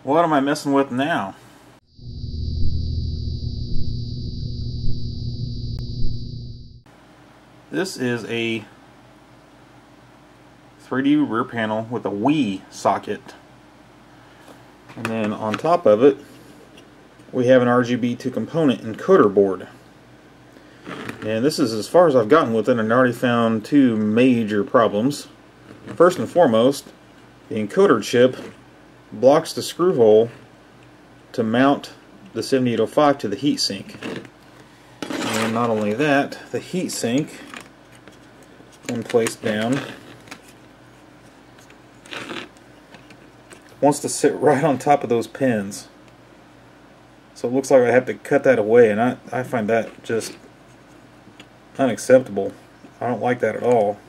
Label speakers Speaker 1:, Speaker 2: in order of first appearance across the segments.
Speaker 1: What am I messing with now? This is a 3D rear panel with a Wii socket. And then on top of it, we have an RGB to component encoder board. And this is as far as I've gotten with it, and I already found two major problems. First and foremost, the encoder chip blocks the screw hole to mount the 7805 to the heatsink. And not only that, the heatsink, when placed down, wants to sit right on top of those pins. So it looks like I have to cut that away, and I find that just unacceptable. I don't like that at all.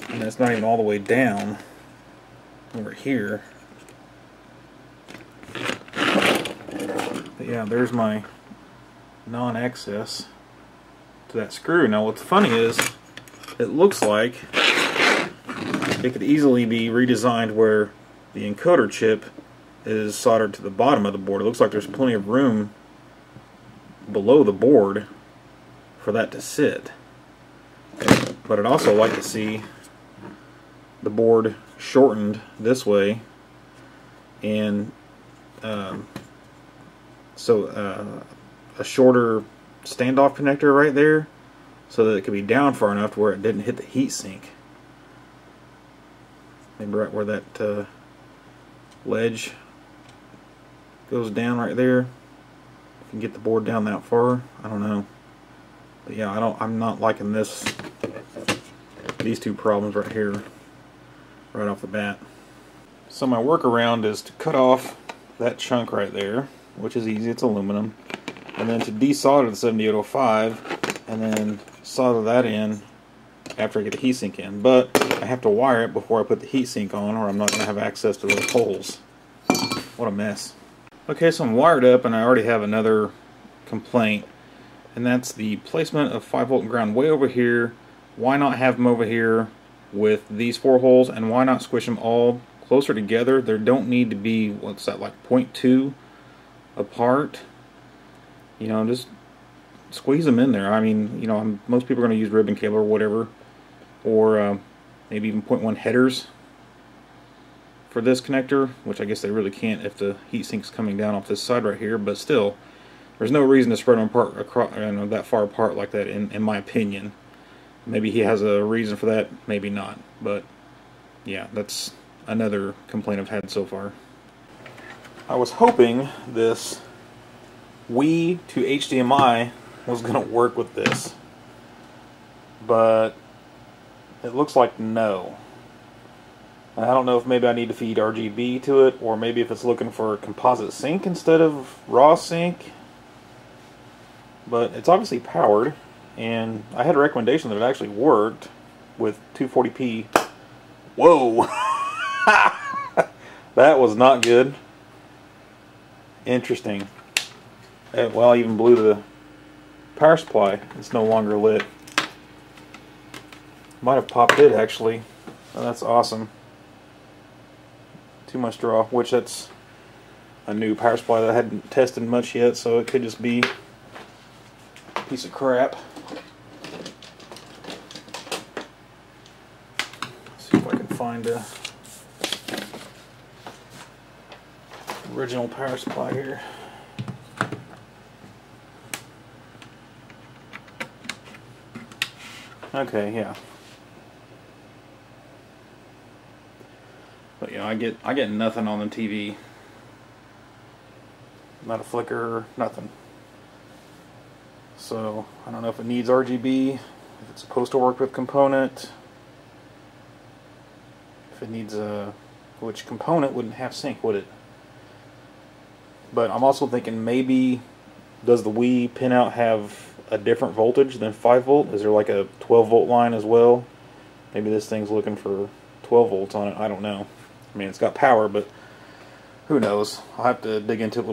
Speaker 1: And it's not even all the way down over here. But yeah, there's my non-access to that screw. Now what's funny is, it looks like it could easily be redesigned where the encoder chip is soldered to the bottom of the board. It looks like there's plenty of room below the board for that to sit. But I'd also like to see the board shortened this way, and a shorter standoff connector right there, so that it could be down far enough to where it didn't hit the heatsink. Maybe right where that ledge goes down right there. If you can get the board down that far, I don't know. But yeah, I'm not liking these two problems right here, right off the bat. So my workaround is to cut off that chunk right there, which is easy, it's aluminum, and then to desolder the 7805, and then solder that in after I get the heatsink in. But I have to wire it before I put the heatsink on, or I'm not going to have access to those holes. What a mess. Okay, so I'm wired up, and I already have another complaint, and that's the placement of 5-volt ground way over here. Why not have them over here with these 4 holes, and why not squish them all closer together? There don't need to be, what's that, like 0.2 apart. You know, just squeeze them in there. I mean, you know, most people are going to use ribbon cable or whatever, or maybe even 0.1 headers for this connector, which I guess they really can't if the heatsink's coming down off this side right here, but still, there's no reason to spread them apart across, that far apart like that, in my opinion. Maybe he has a reason for that, maybe not, but yeah, that's another complaint I've had so far. I was hoping this Wii to HDMI was going to work with this, but it looks like no. I don't know if maybe I need to feed RGB to it, or maybe if it's looking for a composite sync instead of raw sync, but it's obviously powered, and I had a recommendation that it actually worked with 240p. Whoa! That was not good. Interesting. Well, I even blew the power supply. It's no longer lit. Might have popped it actually. Oh, that's awesome. Too much draw, which that's a new power supply that I hadn't tested much yet, so it could just be a piece of crap. Let's see if I can find a original power supply here. Okay, yeah. But yeah, I get nothing on the TV. Not a flicker, nothing. So I don't know if it needs RGB, if it's supposed to work with component, if it needs a, which component wouldn't have sync, would it? But I'm also thinking, maybe does the Wii pinout have a different voltage than 5 volt? Is there like a 12 volt line as well? Maybe this thing's looking for 12 volts on it. I don't know. I mean, it's got power, but who knows? I'll have to dig into it a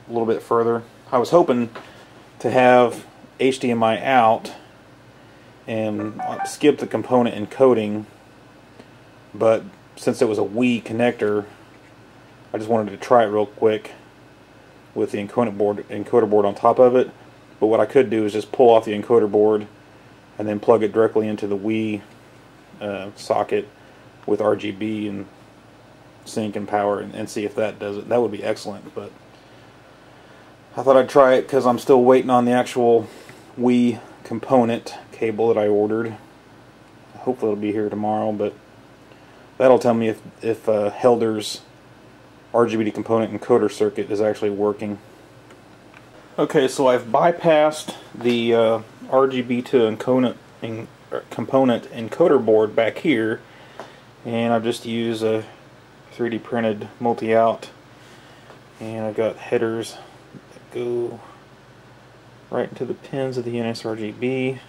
Speaker 1: little bit further. I was hoping to have HDMI out and skip the component encoding, but since it was a Wii connector, I just wanted to try it real quick with the encoder board on top of it. But what I could do is just pull off the encoder board and then plug it directly into the Wii socket with RGB and sync and power, and see if that does it. That would be excellent, but I thought I'd try it because I'm still waiting on the actual Wii component cable that I ordered. Hopefully it'll be here tomorrow, but that'll tell me if Helder's RGB to component encoder circuit is actually working. Okay, so I've bypassed the RGB to component encoder board back here, and I've just used a 3D printed multi-out, and I've got headers that go right into the pins of the NS-RGB,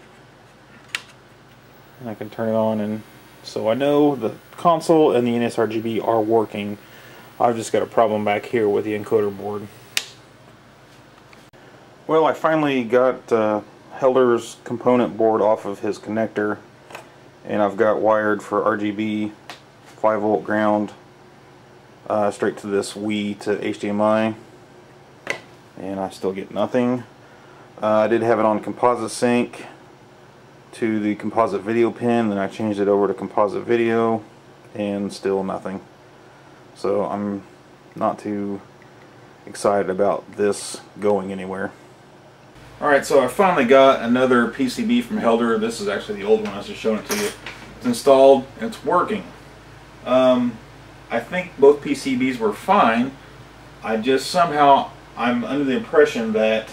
Speaker 1: and I can turn it on, and so I know the console and the NS-RGB are working. I've just got a problem back here with the encoder board. Well, I finally got Helder's component board off of his connector, and I've got wired for RGB 5-volt ground straight to this Wii to HDMI, and I still get nothing. I did have it on composite sync to the composite video pin, then I changed it over to composite video, and still nothing. So I'm not too excited about this going anywhere. Alright, so I finally got another PCB from Helder. This is actually the old one, I was just showing it to you. It's installed, and it's working. I think both PCBs were fine. I just somehow, I'm under the impression that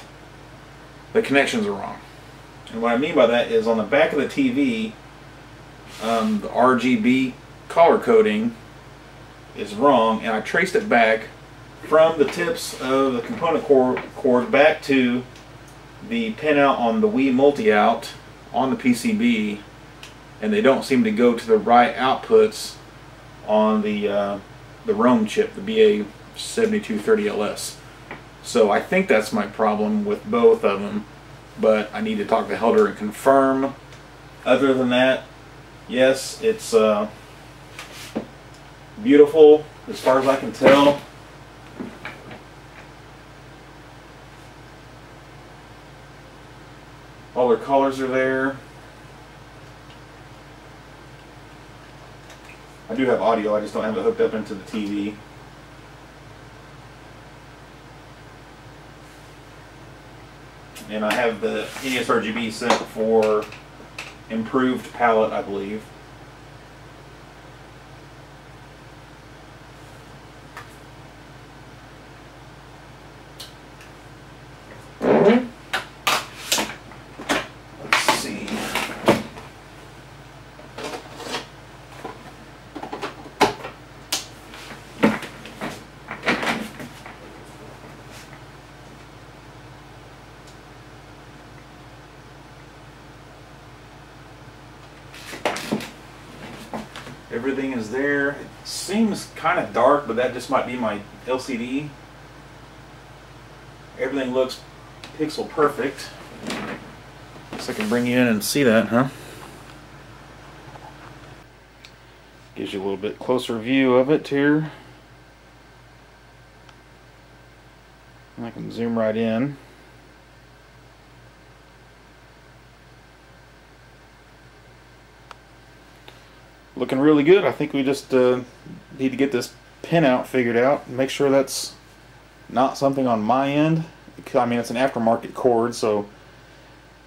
Speaker 1: the connections are wrong. And what I mean by that is on the back of the TV, the RGB color coding is wrong, and I traced it back from the tips of the component cord back to the pinout on the Wii multi-out on the PCB, and they don't seem to go to the right outputs on the ROM chip, the BA7230LS. So I think that's my problem with both of them, but I need to talk to Helder and confirm. Other than that, yes, it's beautiful as far as I can tell. All their colors are there. I do have audio, I just don't have it hooked up into the TV. And I have the NES-RGB set for improved palette, I believe. Everything is there. It seems kind of dark, but that just might be my LCD. Everything looks pixel perfect. Guess I can bring you in and see that, huh? Gives you a little bit closer view of it here. And I can zoom right in. Looking really good. I think we just need to get this pinout figured out and make sure that's not something on my end. I mean, it's an aftermarket cord, so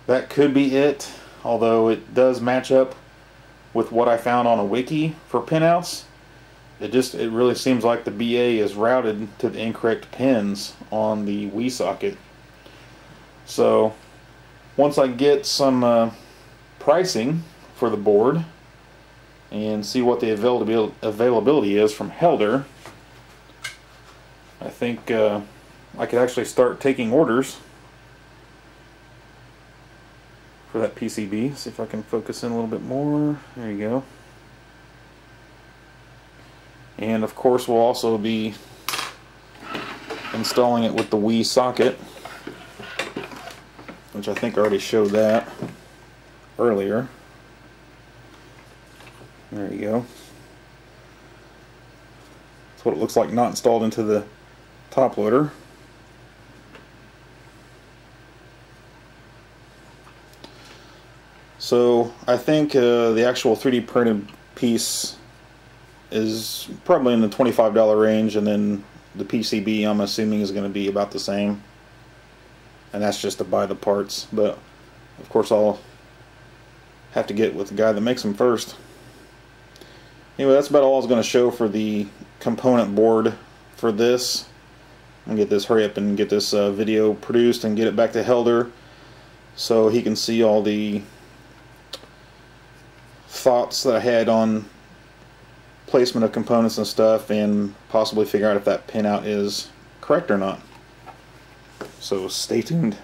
Speaker 1: that could be it, although it does match up with what I found on a wiki for pinouts. It really seems like the BA is routed to the incorrect pins on the Wii socket. So once I get some pricing for the board and see what the availability is from Helder, I think I could actually start taking orders for that PCB. See if I can focus in a little bit more. There you go. And of course we'll also be installing it with the Wii socket, which I think I already showed that earlier. There you go. That's what it looks like not installed into the top loader. So I think the actual 3D printed piece is probably in the $25 range, and then the PCB I'm assuming is going to be about the same, and that's just to buy the parts, but of course I'll have to get with the guy that makes them first. Anyway, that's about all I was going to show for the component board for this. I'm going to get this, hurry up and get this video produced and get it back to Helder so he can see all the thoughts that I had on placement of components and stuff, and possibly figure out if that pinout is correct or not. So stay tuned.